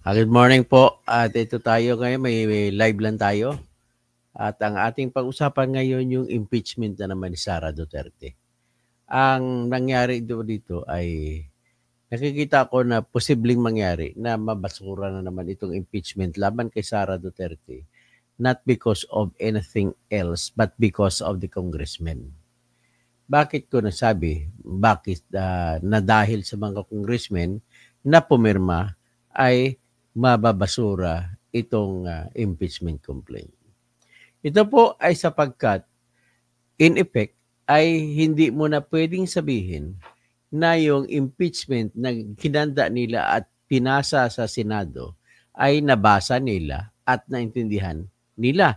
Good morning po. At ito tayo ngayon, may live lang tayo. At ang ating pag-usapan ngayon yung impeachment na naman ni Sara Duterte. Ang nangyari dito ay nakikita ko na posibleng mangyari na mabasura na naman itong impeachment laban kay Sara Duterte. Not because of anything else, but because of the congressmen. Bakit ko nasabi? Bakit na dahil sa mga congressmen na pumirma ay mababasura itong impeachment complaint. Ito po ay sapagkat in effect ay hindi mo na pwedeng sabihin na yung impeachment na kinanda nila at pinasa sa Senado ay nabasa nila at naintindihan nila.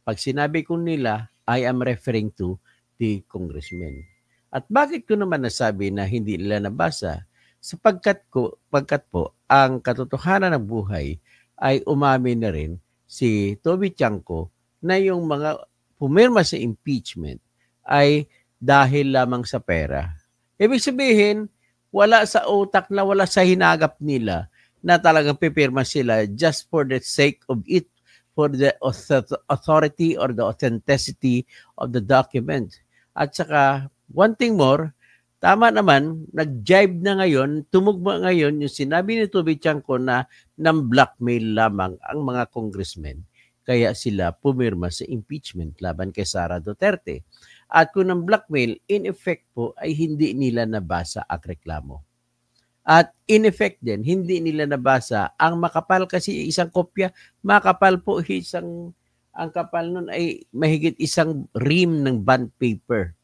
Pag sinabi ko nila, I am referring to the congressmen. At bakit ko naman nasabi na hindi nila nabasa? Sapagkat po, ang katotohanan ng buhay ay umamin na rin si Toby Chanko na yung mga pumirma sa impeachment ay dahil lamang sa pera. Ibig sabihin, wala sa utak na wala sa hinagap nila na talagang pipirma sila just for the sake of it, for the authority or the authenticity of the document. At saka, one thing more, tama naman, nag-jibe na ngayon, tumugma ngayon yung sinabi ni Toby Chanko na nang blackmail lamang ang mga congressmen. Kaya sila pumirma sa impeachment laban kay Sara Duterte. At kung nang blackmail, in effect po ay hindi nila nabasa ang reklamo. At in effect din, hindi nila nabasa ang makapal kasi isang kopya, makapal po ang kapal nun ay mahigit isang ream ng bond paper.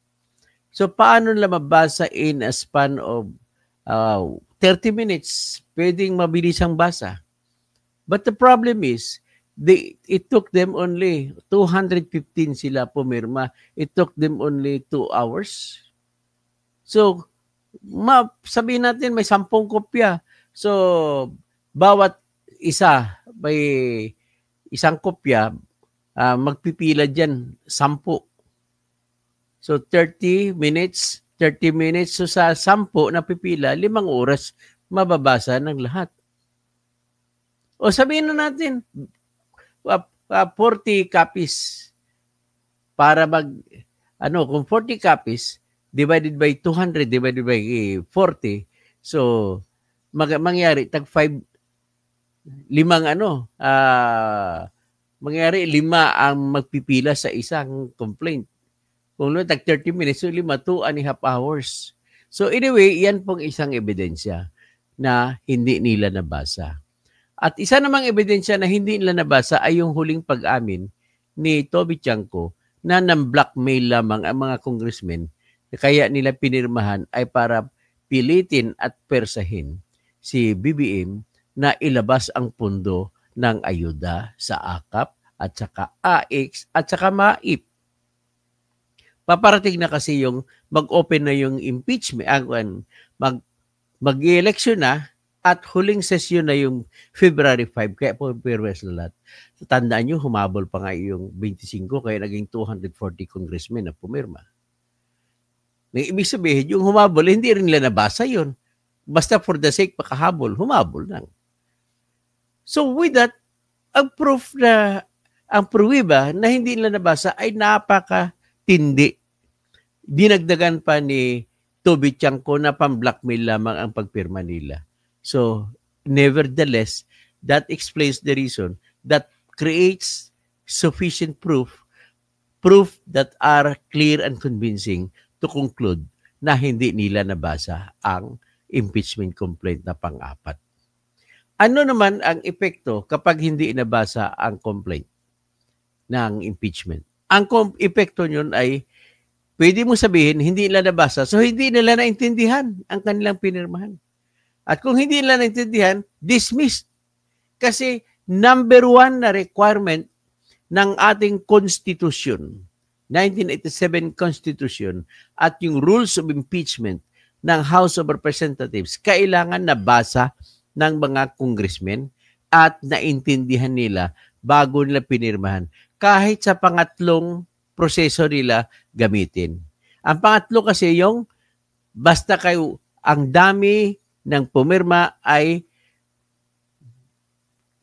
So, paano nila mabasa in a span of 30 minutes? Pwedeng mabilis ang basa. But the problem is, it took them only 215 sila pumirma. It took them only 2 hours. So, sabihin natin may 10 kopya. So, bawat isa may isang kopya, magpipila dyan 10. So 30 minutes. So sa 10 na pipila, 5 oras mababasa ng lahat. O sabihin na natin, 40 copies para kung 40 copies divided by 200 divided by 40, so mangyari tag 5 mangyari 5 ang magpipila sa isang complaint. Kung tag 30 minutes, so 2.5 hours. So anyway, yan pong isang ebidensya na hindi nila nabasa. At isa namang ebidensya na hindi nila nabasa ay yung huling pag-amin ni Toby Chanko na nang-blackmail lamang ang mga congressmen kaya nila pinirmahan ay para pilitin at persahin si BBM na ilabas ang pundo ng ayuda sa AKAP at saka AX at saka MAIP. Paparating na kasi yung mag-open na yung impeachment, mag-election na at huling sesyon na yung February 5, kaya po pirmes na lahat. So, tandaan nyo, humabol pa nga yung 25, kaya naging 240 congressmen na pumirma. May ibig sabihin, yung humabol, hindi rin nila nabasa yun. Basta for the sake makahabol, humabol lang. So with that, ang pruwiba na hindi nila nabasa ay napakatindi. Dinagdagan pa ni Toby Chanko na pang-blackmail lamang ang pagpirma nila. So, nevertheless, that explains the reason that creates sufficient proof that are clear and convincing to conclude na hindi nila nabasa ang impeachment complaint na pang-4. Ano naman ang epekto kapag hindi nabasa ang complaint ng impeachment? Ang epekto nyon ay pwede mo sabihin, hindi nila nabasa. So, hindi nila naintindihan ang kanilang pinirmahan. At kung hindi nila naintindihan, dismissed. Kasi number 1 na requirement ng ating Constitution, 1987 Constitution, at yung rules of impeachment ng House of Representatives, kailangan nabasa ng mga congressmen at naintindihan nila bago nila pinirmahan. Kahit sa pangatlong proseso nila gamitin. Ang pangatlo kasi yung basta kayo ang dami ng pumirma ay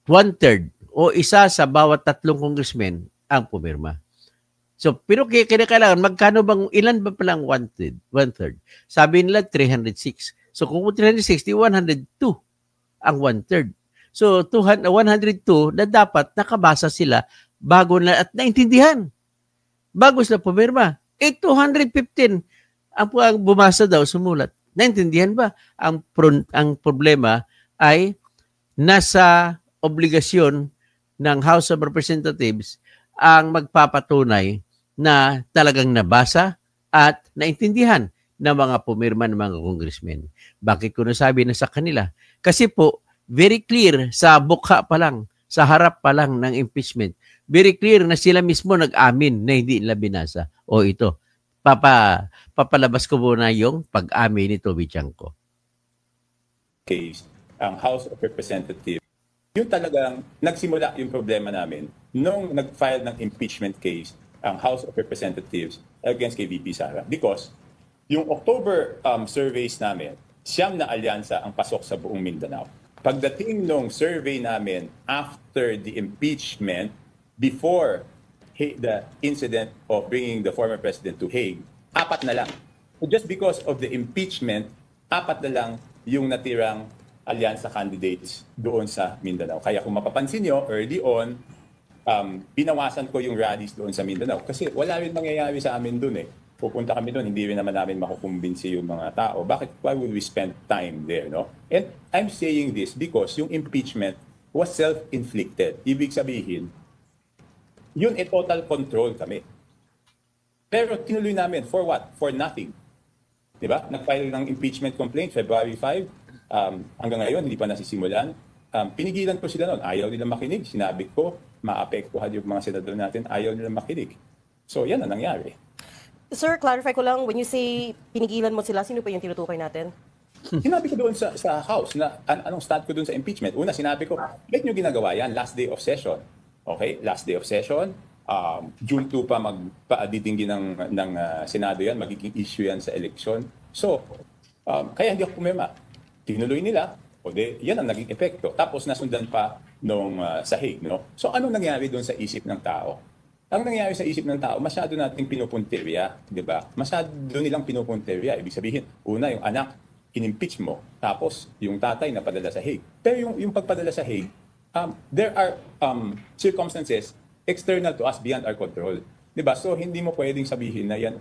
1/3 o isa sa bawat 3 congressmen ang pumirma. So, pero kinakailangan, magkano bang, ilan ba palang 1/3? 1/3. Sabi nila 306. So, kung 360, 102 ang 1/3. So, 102 na dapat nakabasa sila bago na at naintindihan. Bago sila pumirma. 215 ang bumasa daw, sumulat. Naintindihan ba? Ang problema ay nasa obligasyon ng House of Representatives ang magpapatunay na talagang nabasa at naintindihan ng mga pumirma ng mga congressmen. Bakit ko nasabi na sa kanila? Kasi po, very clear sa bukha pa lang, sa harap pa lang ng impeachment, very clear na sila mismo nag-amin na hindi nila binasa. O ito, papalabas ko muna yung pag-amin ni Toby Chanco. Case, ang House of Representatives, yung talagang nagsimula yung problema namin nung nag-file ng impeachment case ang House of Representatives against kay VP Sara. Because yung October surveys namin, 9 na alyansa ang pasok sa buong Mindanao. Pagdating nung survey namin after the impeachment, before the incident of bringing the former president to Hague, 4 na lang. So just because of the impeachment, 4 na lang yung natirang alyansa candidates doon sa Mindanao. Kaya kung mapapansin nyo, early on, binawasan ko yung rallies doon sa Mindanao kasi wala rin mangyayari sa amin doon eh. Pupunta kami doon, hindi rin naman namin makukumbinsi yung mga tao. Why would we spend time there, no? And I'm saying this because yung impeachment was self-inflicted. Ibig sabihin, yun total control kami. Pero tinuloy namin, for what? For nothing. Diba? Nag-file ng impeachment complaint, February 5. Hanggang ngayon, hindi pa nasisimulan. Pinigilan ko sila noon. Ayaw nila makinig. Sinabi ko, maapektuhan yung mga senador natin. Ayaw nila makinig. So, yan ang nangyari. Sir, clarify ko lang, when you say pinigilan mo sila, sino pa yung tinutukoy natin? Sinabi ko doon sa House na anong stand ko doon sa impeachment. Una, sinabi ko, bakit nyo ginagawa yan? Last day of session. Okay? Last day of session. June 2 pa magpa-aditingin ng Senado yan. Magiging issue yan sa election. So, kaya hindi ako pumirma. Tinuloy nila. O yan ang naging epekto. Tapos nasundan pa nung sa Hague. No? So, anong nangyari doon sa isip ng tao? Ang nangyari sa isip ng tao, masyado nating pinupunterya, di ba? Masyado nilang pinupunterya. Ibig sabihin, una, yung anak, in-impeach mo. Tapos, yung tatay napadala sa Hague. Pero yung pagpadala sa Hague, there are circumstances external to us beyond our control. Di ba? So, hindi mo pwedeng sabihin na yan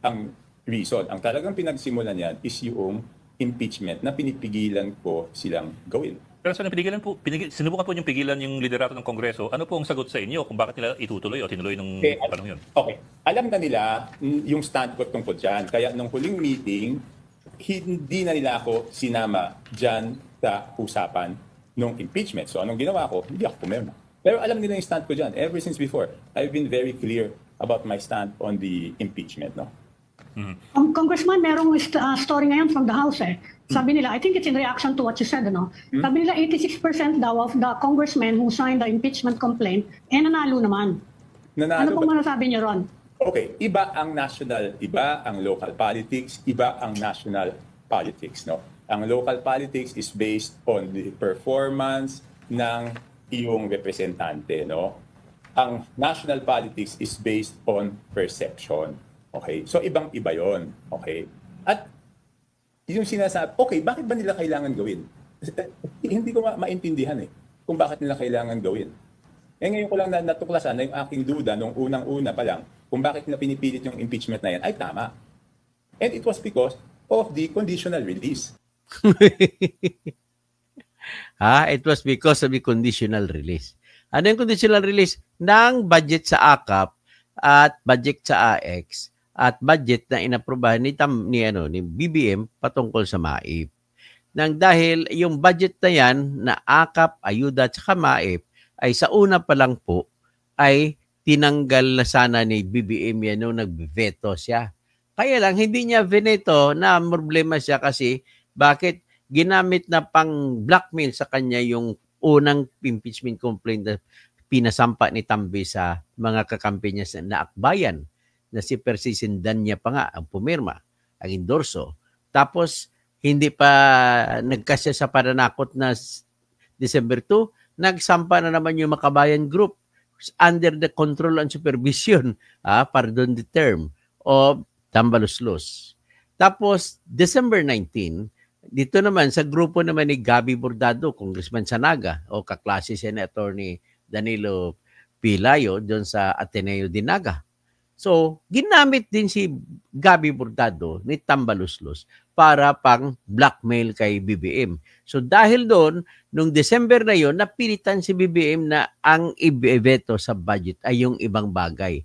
ang reason. Ang talagang pinagsimulan yan is yung impeachment na pinipigilan ko silang gawin. Pero sa sinubukan po yung pigilan yung liderato ng Kongreso, ano po ang sagot sa inyo kung bakit nila itutuloy o tinuloy nung panahon yun? Okay. Alam na nila yung stand ko tungkol dyan. Kaya nung huling meeting, hindi na nila ako sinama dyan sa usapan ng impeachment. So anong ginawa ko? Hindi ako pumirma. Pero alam nila yung stand ko dyan. Ever since before, I've been very clear about my stand on the impeachment. No? Congressman, merong story ngayon from the House eh. Sabi nila, I think it's in reaction to what you said, no? Sabi nila 86% daw of the congressmen who signed the impeachment complaint, nanalo naman. Ano pong masasabi niyo ron? Okay, iba ang national, iba ang local politics, iba ang national politics, no? Ang local politics is based on the performance ng iyong representante, no? Ang national politics is based on perception. Okay? So ibang-iba 'yon, okay? At yung sinasabi, okay, bakit ba nila kailangan gawin? Hindi ko maintindihan kung bakit nila kailangan gawin. Ngayon ko lang natuklasan na yung aking duda nung unang-una pa lang kung bakit nila pinipilit yung impeachment na yan ay tama. And it was because of the conditional release. It was because of the conditional release. Ano yung conditional release? Ng budget sa AKAP at budget sa AX at budget na inaprubahan ni BBM patungkol sa MAIP. Nang dahil yung budget na yan na AKAP, ayuda at saka MAIP ay sa una pa lang po ay tinanggal na sana ni BBM yan nung nag-veto siya. Kaya lang hindi niya veto na problema siya kasi bakit ginamit na pang blackmail sa kanya yung unang impeachment complaint na pinasampa ni Tambi sa mga kakampi niya na akbayan na si Percy Sindanya pa nga ang pumirma, ang endorso. Tapos, hindi pa nagkasya sa pananakot na December 2, nagsampa na naman yung Makabayan Group under the control and supervision, pardon the term, of Tambaluslos. Tapos, December 19, dito naman sa grupo naman ni Gabi Bordado, Congressman Sanaga, o kaklase siya ni Attorney Danilo Pilayo doon sa Ateneo de Naga. So, ginamit din si Gabi Bordado ni Tambaluslos para pang blackmail kay BBM. So, dahil doon, nung December na yon, napilitan si BBM na ang ibeto sa budget ay yung ibang bagay.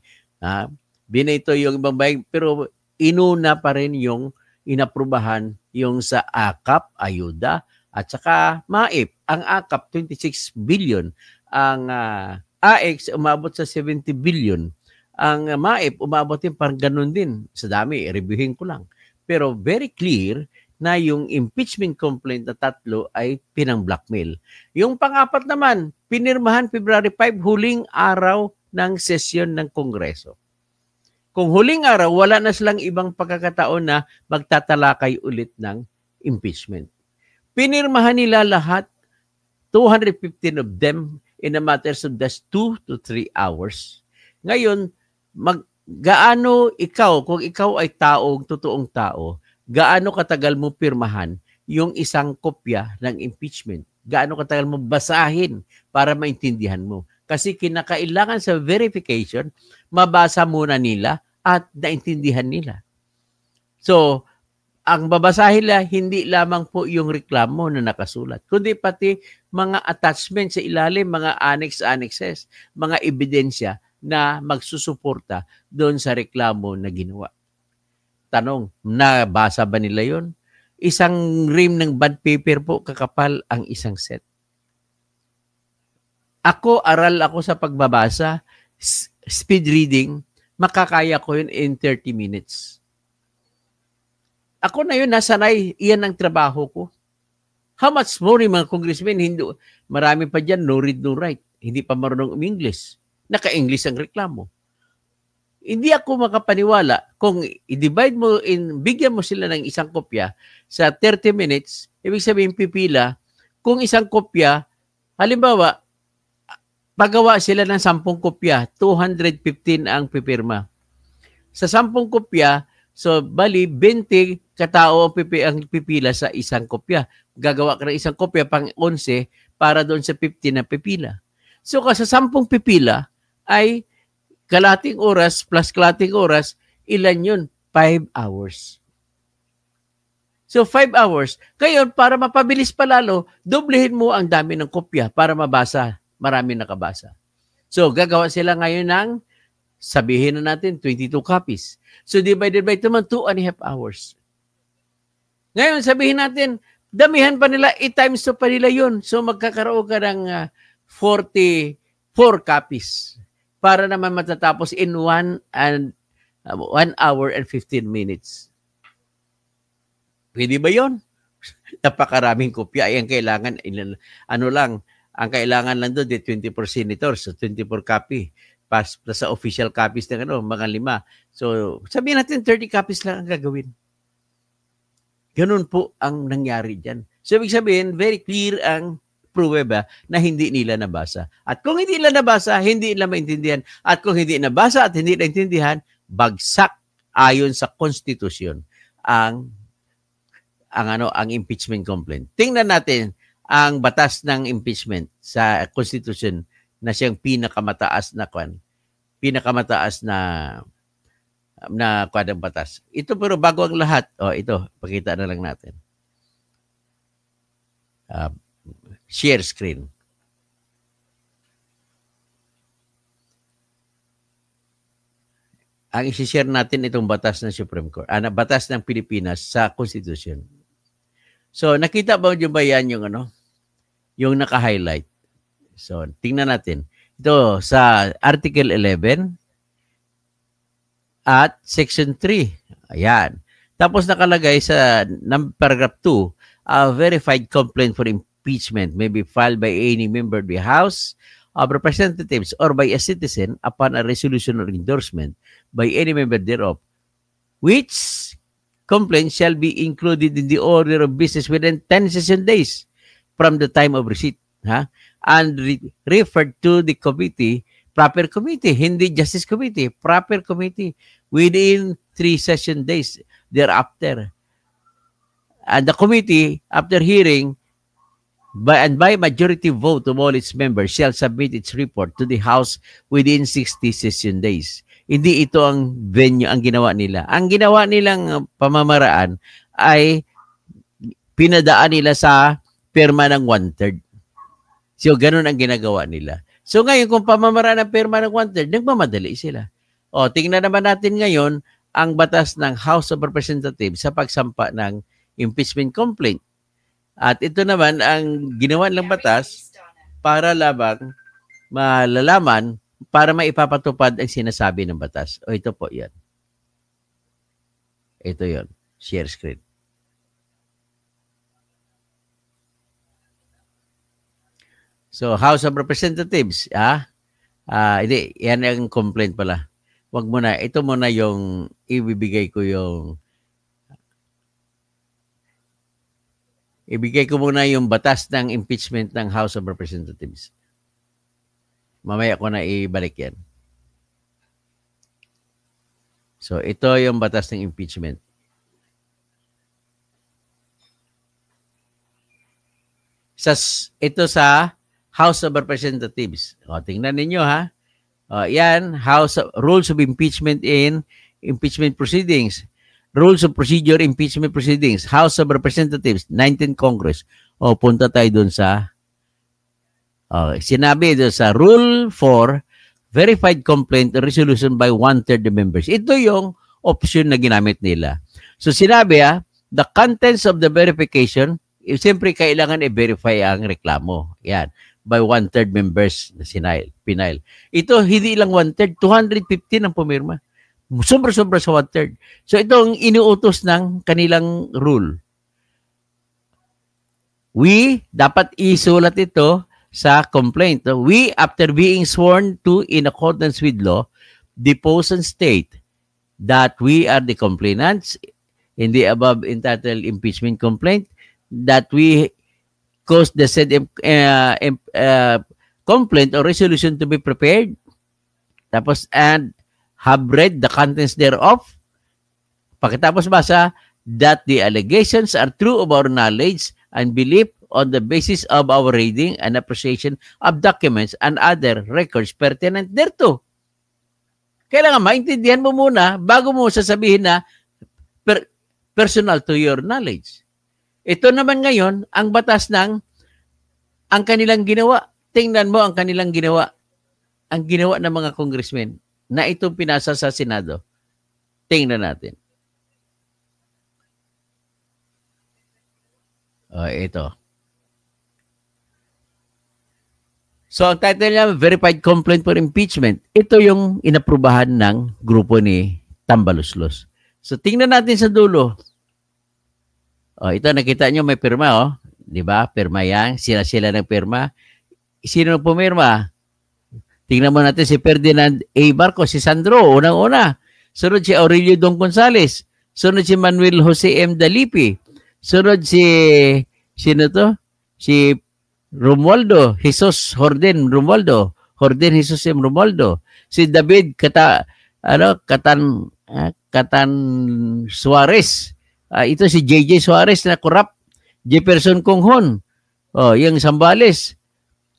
Binito yung ibang bagay, pero inuna pa rin yung inaprubahan yung sa AKAP, ayuda, at saka MAIP. Ang AKAP, 26 billion. Ang AX, umabot sa 70 billion. Ang MAIP, umabot din parang ganun din. Sa dami, reviewin ko lang. Pero very clear na yung impeachment complaint na 3 ay pinang-blackmail. Yung pang-4 naman, pinirmahan February 5, huling araw ng sesyon ng Kongreso. Kung huling araw, wala na silang ibang pagkakataon na magtatalakay ulit ng impeachment. Pinirmahan nila lahat, 215 of them, in a matter of just 2 to 3 hours. Ngayon, gaano ikaw, kung ikaw ay totoong tao, gaano katagal mo pirmahan yung isang kopya ng impeachment? Gaano katagal mo basahin para maintindihan mo? Kasi kinakailangan sa verification, mabasa muna nila at naintindihan nila. So, ang babasahin nila, hindi lamang po yung reklamo na nakasulat, kundi pati mga attachments sa ilalim, mga annexes, mga ebidensya na magsusuporta doon sa reklamo na ginawa. Tanong, nabasa ba nila yon? Isang ream ng bond paper po, kakapal ang isang set. Aral ako sa pagbabasa, speed reading, makakaya ko yun in 30 minutes. Ako na yun, nasanay, iyan ang trabaho ko. How much more yung mga congressmen, marami pa dyan, no read, no write. Hindi pa marunong English. Naka-English ang reklamo. Hindi ako makapaniwala kung i-divide mo, bigyan mo sila ng isang kopya sa 30 minutes, ibig sabihin pipila, kung isang kopya, halimbawa, pagawa sila ng 10 kopya, 215 ang pipirma. Sa 10 kopya, so bali 20 katao ang pipila sa isang kopya. Gagawa ka ng isang kopya pang 11 para doon sa 50 na pipila. So sa 10 pipila ay kalating oras plus kalating oras, ilan yun? 5 hours. So 5 hours. Ngayon, para mapabilis pa lalo, doblehin mo ang dami ng kopya para mabasa. Marami nakabasa. So gagawa sila ngayon ng, sabihin na natin, 22 copies. So divided by 2 2.5 hours. Ngayon, sabihin natin, damihan pa nila, i-times 2 pa nila yun. So magkakaroon ka ng 44 copies para naman matatapos in 1 hour and 15 minutes. Pwede ba yun? Napakaraming kopya. Ay, ang kailangan, ang kailangan lang doon, 24 senators, so 24 copy. Plus sa official copies ng mga 5. So, sabihin natin 30 copies lang ang gagawin. Ganun po ang nangyari dyan. So, ibig sabihin, very clear ang pruweba na hindi nila nabasa. At kung hindi nila nabasa, hindi nila maintindihan. At kung hindi nabasa at hindi naintindihan, bagsak ayon sa konstitusyon ang impeachment complaint. Tingnan natin ang batas ng impeachment sa Constitution na siyang pinakamataas na kwadang batas. Ito pero bago ang lahat, ito, pakita na lang natin. Share screen. Ang isi-share natin itong batas ng Supreme Court, batas ng Pilipinas sa Constitution. So, nakita ba yan yung naka-highlight? So, tingnan natin. Ito, sa Article 11 at Section 3. Ayan. Tapos nakalagay sa paragraph 2, a verified complaint for impeachment may be filed by any member of the House of Representatives or by a citizen upon a resolution or endorsement by any member thereof, which complaint shall be included in the order of business within 10 session days from the time of receipt. ha? And referred to the committee, proper committee, hindi Justice Committee, proper committee within 3 session days thereafter. And the committee, after hearing, by majority vote of all its members, shall submit its report to the House within 60 session days. Hindi ito ang venue, ang ginawa nila. Ang ginawa nilang pamamaraan ay pinadaan nila sa pirma ng 1/3. So, ganun ang ginagawa nila. So, ngayon, kung pamamaraan ng pirma ng 1/3, nagmamadali sila. O, tingnan naman natin ngayon ang batas ng House of Representatives sa pagsampa ng impeachment complaint. At ito naman ang ginawa ng batas para labang malalaman, para maipapatupad ang sinasabi ng batas. O, ito po yan. Ito yon. Share screen. So, House of Representatives, hindi, yan ang complaint pala. Wag mo na, ito muna yung ibibigay ko muna yung batas ng impeachment ng House of Representatives. Mamaya ko na ibalik yan. So, ito yung batas ng impeachment. Ito sa House of Representatives. O, tingnan ninyo ha. O, yan, Rules of Impeachment in Impeachment Proceedings. Rules of Procedure Impeachment Proceedings. House of Representatives, 19th Congress. O, punta tayo dun sa sinabi doon sa Rule 4, Verified Complaint Resolution by 1/3 the members. Ito yung option na ginamit nila. So, sinabi the contents of the verification, siyempre kailangan i-verify ang reklamo. Yan. By 1/3 members na pinail. Ito, hindi lang 1/3, 215 ang pumirma. Sobra-sobra sa 1/3. So, ito ang inuutos ng kanilang rule. Dapat isulat ito sa complaint. We, after being sworn to in accordance with law, depose and state that we are the complainants in the above entitled impeachment complaint, that we caused the said complaint or resolution to be prepared, tapos and have read the contents thereof. Pagkatapos basa, that the allegations are true of our knowledge and belief on the basis of our reading and appreciation of documents and other records pertinent thereto. Kailangan maintindihan mo muna bago mo sasabihin na personal to your knowledge. Ito naman ngayon, ang batas ng ang kanilang ginawa. Tingnan mo ang kanilang ginawa. Ang ginawa ng mga congressmen na itong pinasa sa Senado. Tingnan natin. Ito. So, ang title niya, Verified Complaint for Impeachment. Ito yung inaprubahan ng grupo ni Tambaluslos. So, tingnan natin sa dulo. Ito, nakita nyo may pirma, Di ba? Pirma yan. Sila ng pirma. Sino pumirma? Tingnan mo natin si Ferdinand A. Marcos, si Sandro, unang-una. Sunod si Aurelio Don Gonzales. Sunod si Manuel Jose M. Dalipi. Sunod si, sino to? Si Romualdo, Jesus Horden Romualdo. Horden Jesus M. Romualdo. Si David Catan Suarez. Ito si JJ Suarez na corrupt. Jefferson Conghon. Yung Zambales.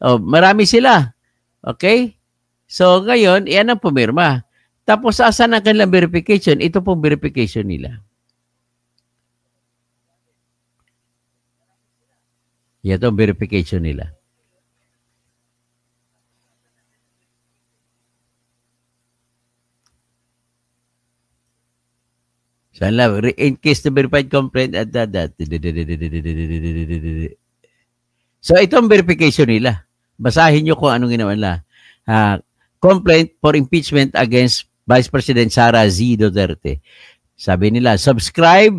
Marami sila. Okay? So, ngayon, yan ang pumirma. Tapos, asan ang kanilang verification? Ito pong verification nila. Ito ang verification nila. In case the verified complaint at that. So, ito ang verification nila. Basahin nyo kung anong ginawa nila. Complaint for impeachment against Vice President Sara Z. Duterte. Sabi nila, subscribe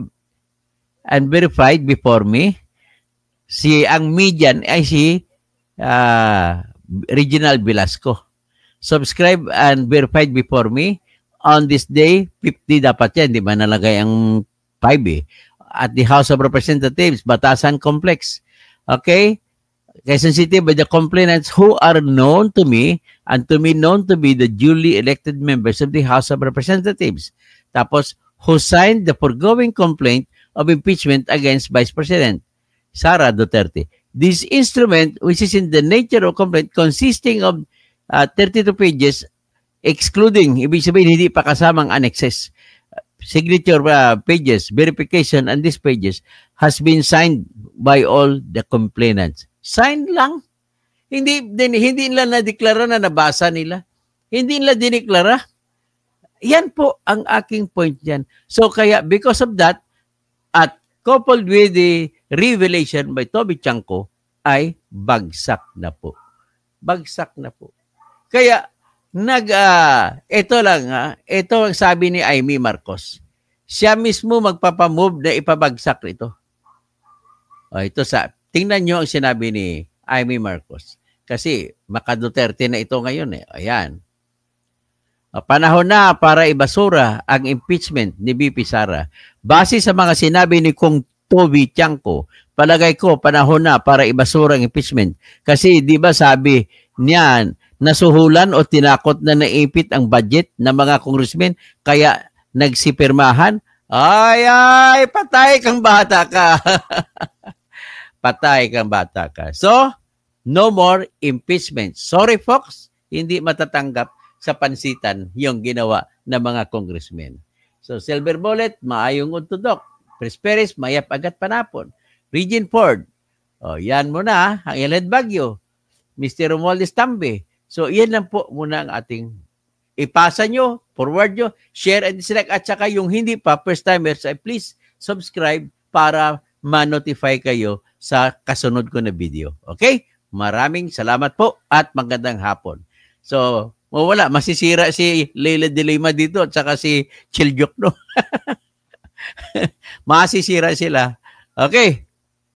and verified before me. Ang median ay si Reginald Velasco. Subscribe and verified before me. On this day, 50 dapat yan. Di ba nalagay ang 5 At the House of Representatives, Batasan Complex. Okay? Quezon City by the complainants who are known to me and to me known to be the duly elected members of the House of Representatives. Tapos, who signed the foregoing complaint of impeachment against Vice President Sara Duterte. This instrument, which is in the nature of complaint, consisting of 32 pages, excluding, ibig sabihin, hindi pa kasamang annexes, signature pages, verification, and these pages, has been signed by all the complainants. Signed lang. Hindi nila nadeklara na nabasa nila. Hindi nila dineklara. Yan po ang aking point dyan. So kaya because of that, at coupled with the revelation by Toby Chanco, ay bagsak na po. Bagsak na po. Kaya, ito lang, ito ang sabi ni Amy Marcos. Siya mismo magpapamove na ipabagsak ito. Ito tingnan nyo ang sinabi ni Amy Marcos. Kasi, maka-Duterte na ito ngayon eh. Ayan. Panahon na para ibasura ang impeachment ni VP Sara. Base sa mga sinabi ni Kong Toby Chanco, palagay ko panahon na para ibasura ang impeachment. Kasi di ba sabi niyan, nasuhulan o tinakot na naipit ang budget ng mga congressmen kaya nagsipirmahan? Ay, patay kang bata ka. Patay kang bata ka. So, no more impeachment. Sorry folks, hindi matatanggap sa pansitan yung ginawa ng mga congressmen. So, Silver Bullet, maayong untudok. Presperis, mayap agad panapon. Regine Ford, yan muna, ang Eled Bagyo. Mr. Romualdez Tambe. So, yan lang po muna ang ating ipasa nyo, forward nyo, share and dislike. At saka yung hindi pa, first timers, please subscribe para ma-notify kayo sa kasunod ko na video. Okay? Maraming salamat po at magandang hapon. So, wala, masisira si Leila de Lima dito at saka si Chiljok, no? Masisira sila. Okay.